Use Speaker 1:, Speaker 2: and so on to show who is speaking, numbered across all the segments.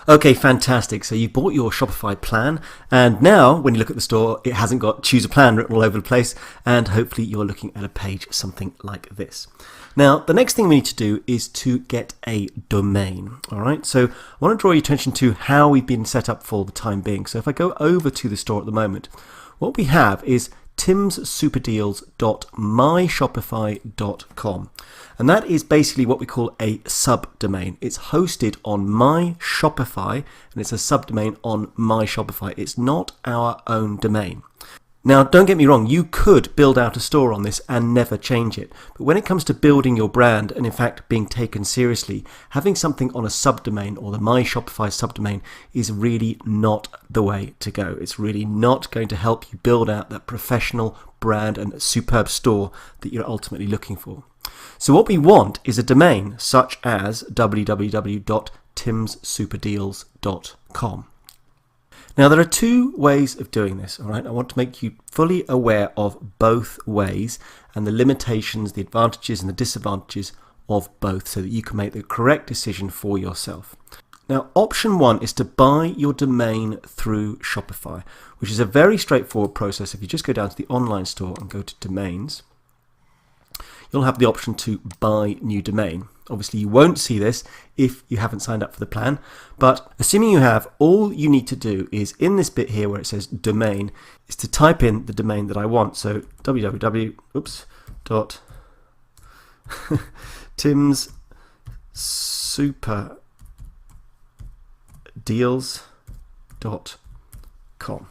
Speaker 1: Okay, fantastic. So you bought your Shopify plan, and now when you look at the store, it hasn't got choose a plan written all over the place, and hopefully you're looking at a page something like this. Now, the next thing we need to do is to get a domain. All right, so I want to draw your attention to how we've been set up for the time being. So if I go over to the store at the moment, what we have is timssuperdeals.myshopify.com. And that is basically what we call a subdomain. It's hosted on My Shopify, and it's a subdomain on My Shopify. It's not our own domain. Now, don't get me wrong, you could build out a store on this and never change it. But when it comes to building your brand and in fact being taken seriously, having something on a subdomain or the My Shopify subdomain is really not the way to go. It's really not going to help you build out that professional brand and superb store that you're ultimately looking for. So what we want is a domain such as www.timssuperdeals.com. Now, there are two ways of doing this, all right? I want to make you fully aware of both ways and the limitations, the advantages and the disadvantages of both so that you can make the correct decision for yourself. Now, option one is to buy your domain through Shopify, which is a very straightforward process. If you just go down to the online store and go to domains, you'll have the option to buy new domain. Obviously, you won't see this if you haven't signed up for the plan, but assuming you have, all you need to do is in this bit here where it says domain, is to type in the domain that I want. So timssuperdeals.com.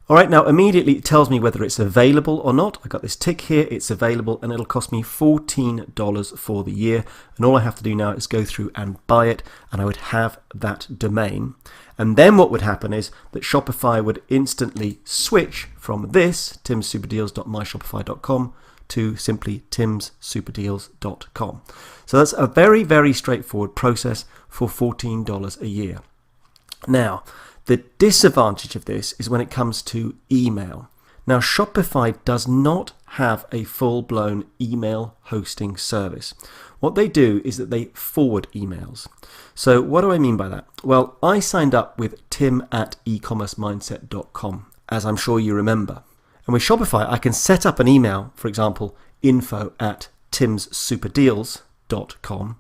Speaker 1: All right, now immediately it tells me whether it's available or not. I got this tick here, it's available, and it'll cost me $14 for the year. And all I have to do now is go through and buy it, and I would have that domain. And then what would happen is that Shopify would instantly switch from this, timssuperdeals.myshopify.com, to simply timssuperdeals.com. So that's a very, very straightforward process for $14 a year. Now, the disadvantage of this is when it comes to email. Now, Shopify does not have a full-blown email hosting service. What they do is that they forward emails. So what do I mean by that? Well, I signed up with tim@ecommercemindset.com, as I'm sure you remember. And with Shopify, I can set up an email, for example, info@timssuperdeals.com.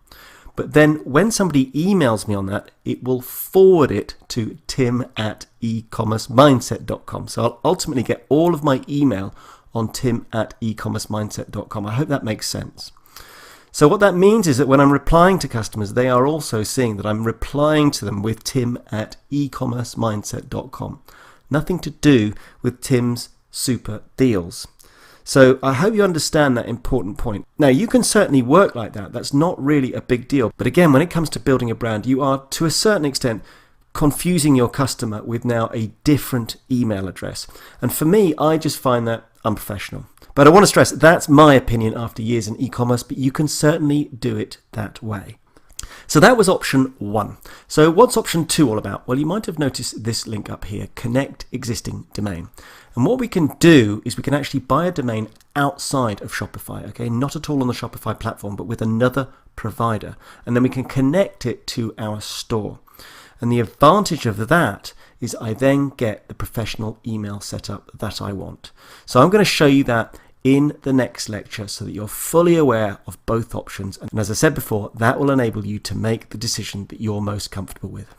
Speaker 1: But then when somebody emails me on that, it will forward it to tim@ecommercemindset.com. So I'll ultimately get all of my email on tim@ecommercemindset.com. I hope that makes sense. So what that means is that when I'm replying to customers, they are also seeing that I'm replying to them with tim@ecommercemindset.com. Nothing to do with Tim's Super Deals. So I hope you understand that important point. Now, you can certainly work like that. That's not really a big deal. But again, when it comes to building a brand, you are to a certain extent confusing your customer with now a different email address. And for me, I just find that unprofessional. But I want to stress that's my opinion after years in e-commerce, but you can certainly do it that way. So that was option one. So what's option two all about? Well, you might have noticed this link up here, connect existing domain. And what we can do is we can actually buy a domain outside of Shopify, okay? Not at all on the Shopify platform, but with another provider. And then we can connect it to our store. And the advantage of that is I then get the professional email setup that I want. So I'm going to show you that in the next lecture so that you're fully aware of both options. And as I said before, that will enable you to make the decision that you're most comfortable with.